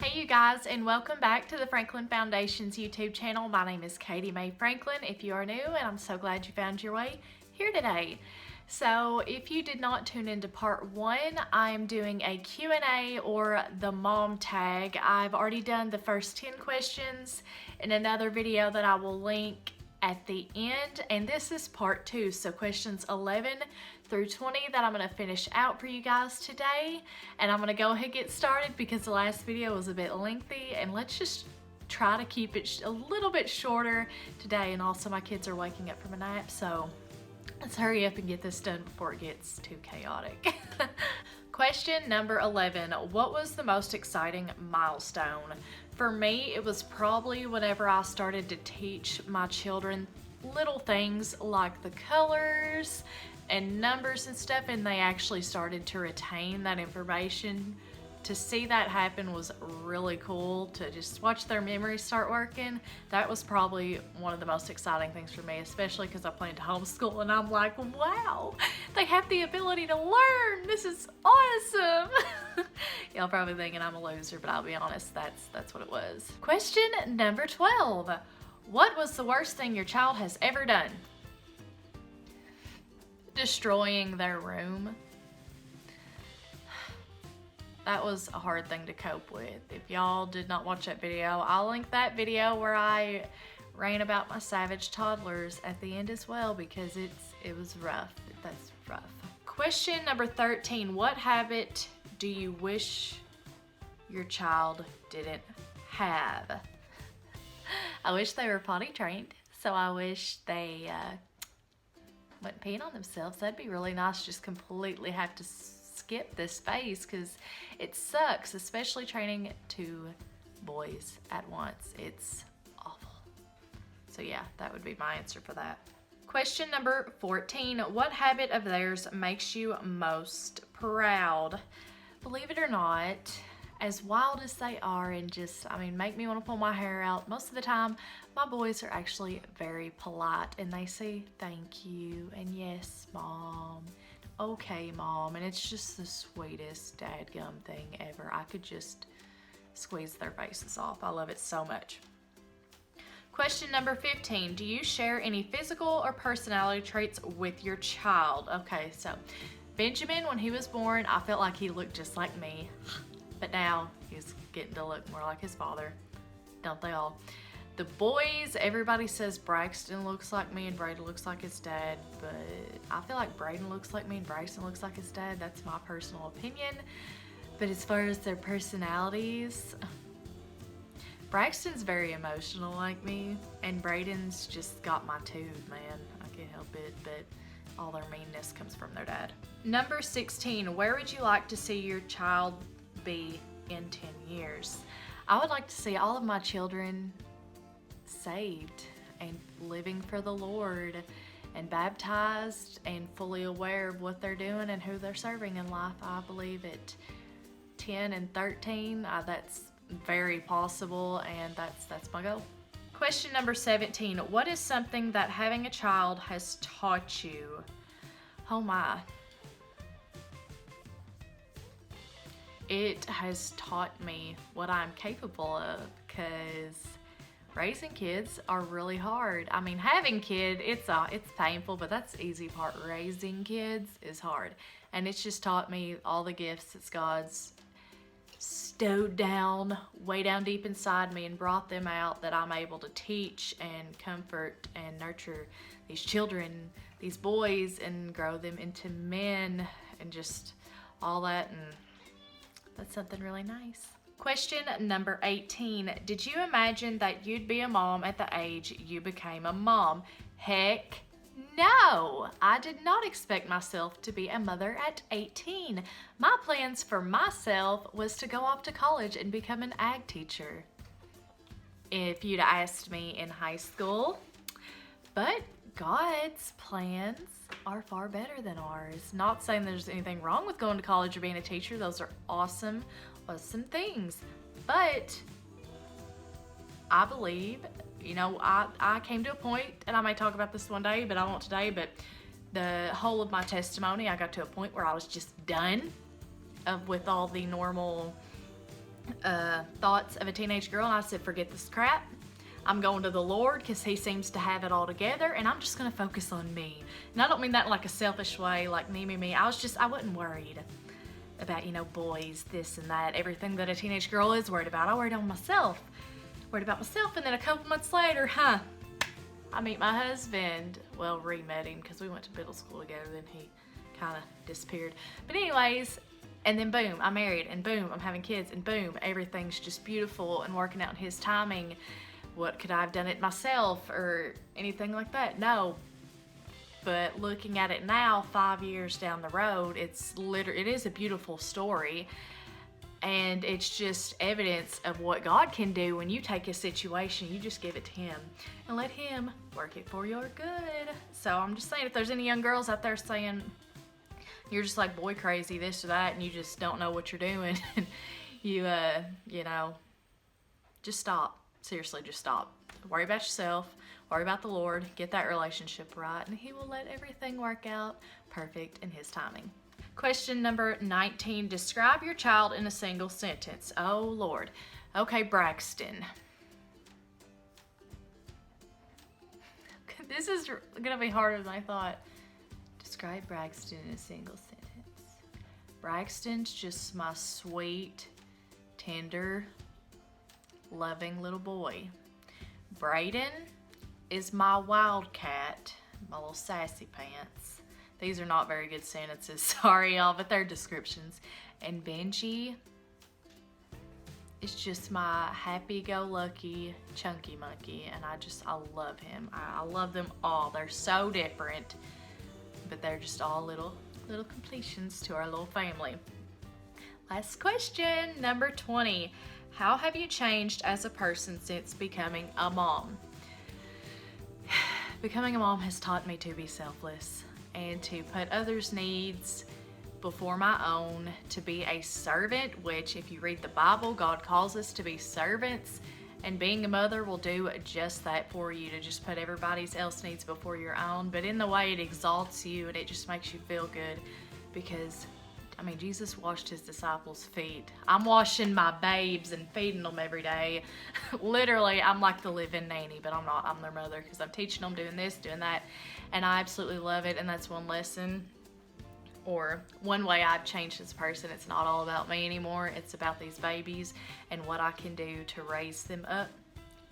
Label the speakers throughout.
Speaker 1: Hey you guys, and welcome back to the Franklin Foundation's YouTube channel. My name is Katie Mae Franklin if you are new, and I'm so glad you found your way here today. So if you did not tune into part 1, I'm doing a Q&A or the mom tag. I've already done the first 10 questions in another video that I will link at the end, and this is part 2, so questions 11 through 20 that I'm going to finish out for you guys today. And I'm going to go ahead and get started because the last video was a bit lengthy, and let's just try to keep it a little bit shorter today. And also my kids are waking up from a nap, so let's hurry up and get this done before it gets too chaotic. Question number 11, what was the most exciting milestone? For me, it was probably whenever I started to teach my children little things like the colors and numbers and stuff, and they actually started to retain that information. To see that happen was really cool. To just watch their memories start working, that was probably one of the most exciting things for me, especially because I plan to homeschool, and I'm like, wow, they have the ability to learn. This is awesome. Y'all probably thinking I'm a loser, but I'll be honest, that's what it was. Question number 12. What was the worst thing your child has ever done? Destroying their room. That was a hard thing to cope with. If y'all did not watch that video, I'll link that video where I ran about my savage toddlers at the end as well, because it was rough. That's rough. Question number 13. What habit do you wish your child didn't have? I wish they were potty trained, so I wish they wouldn't peeing on themselves. That'd be really nice. Just completely have to skip this phase because it sucks, especially training 2 boys at once. It's awful. So yeah, that would be my answer for that. Question number 14. What habit of theirs makes you most proud? Believe it or not, as wild as they are and just, make me want to pull my hair out, most of the time, my boys are actually very polite and they say thank you and yes, mom, okay, mom, and it's just the sweetest dadgum thing ever. I could just squeeze their faces off. I love it so much. Question number 15. Do you share any physical or personality traits with your child? Okay, so Benjamin, when he was born, I felt like he looked just like me. But now he's getting to look more like his father. Don't they all? The boys, everybody says Braxton looks like me and Braden looks like his dad, but I feel like Braden looks like me and Braxton looks like his dad. That's my personal opinion. But as far as their personalities, Braxton's very emotional like me, and Braden's just got my tooth, man. I can't help it, but all their meanness comes from their dad. Number 16, where would you like to see your child be in 10 years? I would like to see all of my children saved and living for the Lord and baptized and fully aware of what they're doing and who they're serving in life. I believe at 10 and 13, that's very possible, and that's my goal. Question number 17. What is something that having a child has taught you? Oh my. It has taught me what I'm capable of, because raising kids are really hard. Having kids, it's painful, but that's the easy part. Raising kids is hard. And it's just taught me all the gifts that God's stowed down, way down deep inside me, and brought them out, that I'm able to teach and comfort and nurture these children, these boys, and grow them into men, and just all that, and that's something really nice. Question number 18. Did you imagine that you'd be a mom at the age you became a mom? Heck no! I did not expect myself to be a mother at 18. My plans for myself was to go off to college and become an ag teacher, if you'd asked me in high school. But God's plans are far better than ours. Not saying there's anything wrong with going to college or being a teacher. Those are awesome things. But I believe, I came to a point, and I may talk about this one day, but I won't today, but the whole of my testimony, I got to a point where I was just done with all the normal thoughts of a teenage girl, and I said, forget this crap. I'm going to the Lord because he seems to have it all together, and I'm just going to focus on me. And I don't mean that in like a selfish way, like me. I wasn't worried about, you know, boys, this and that, everything that a teenage girl is worried about. I worried about myself. And then a couple months later, I meet my husband. Well, re-met him because we went to middle school together, then he kind of disappeared. But anyways, and then boom, I'm married, and boom, I'm having kids, and boom, everything's just beautiful and working out in his timing. What, could I have done it myself or anything like that? No. But looking at it now, 5 years down the road, it is a beautiful story. And it's just evidence of what God can do when you take a situation, you just give it to him and let him work it for your good. So I'm just saying, if there's any young girls out there saying you're just like boy crazy, this or that, and you just don't know what you're doing, you know, just stop. Seriously, just stop. Worry about yourself, worry about the Lord, get that relationship right, and he will let everything work out perfect in his timing. Question number 19, describe your child in a single sentence. Oh Lord. Okay, Braxton. This is gonna be harder than I thought. Describe Braxton in a single sentence. Braxton's just my sweet, tender, loving little boy. Brayden is my wildcat, my little sassy pants. These are not very good sentences, sorry y'all, but they're descriptions. And Benji is just my happy-go-lucky chunky monkey, and I love him. I love them all. They're so different, but they're just all little completions to our little family. Last question, number 20. How have you changed as a person since becoming a mom? Becoming a mom has taught me to be selfless and to put others' needs before my own, to be a servant, which if you read the Bible, God calls us to be servants, and being a mother will do just that for you, to just put everybody else's needs before your own, but in the way it exalts you and it just makes you feel good, because I mean, Jesus washed his disciples' feet. I'm washing my babes and feeding them every day. Literally, I'm like the live-in nanny, but I'm not. I'm their mother because I'm teaching them, doing this, doing that, and I absolutely love it. And that's one lesson, or one way I've changed as a person. It's not all about me anymore. It's about these babies and what I can do to raise them up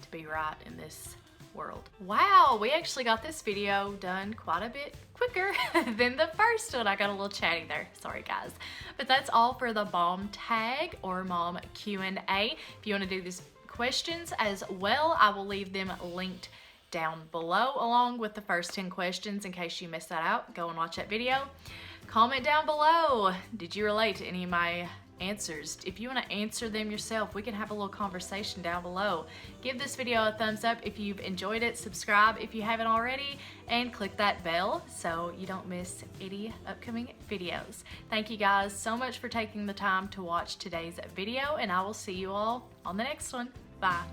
Speaker 1: to be right in this world. Wow, we actually got this video done quite a bit quicker than the first one. I got a little chatty there, sorry guys. But that's all for the mom tag or mom Q&A. If you want to do these questions as well, I will leave them linked down below along with the first 10 questions in case you missed that out. Go and watch that video. Comment down below, did you relate to any of my answers? If you want to answer them yourself, we can have a little conversation down below. Give this video a thumbs up if you've enjoyed it, subscribe if you haven't already, and click that bell so you don't miss any upcoming videos. Thank you guys so much for taking the time to watch today's video, and I will see you all on the next one. Bye.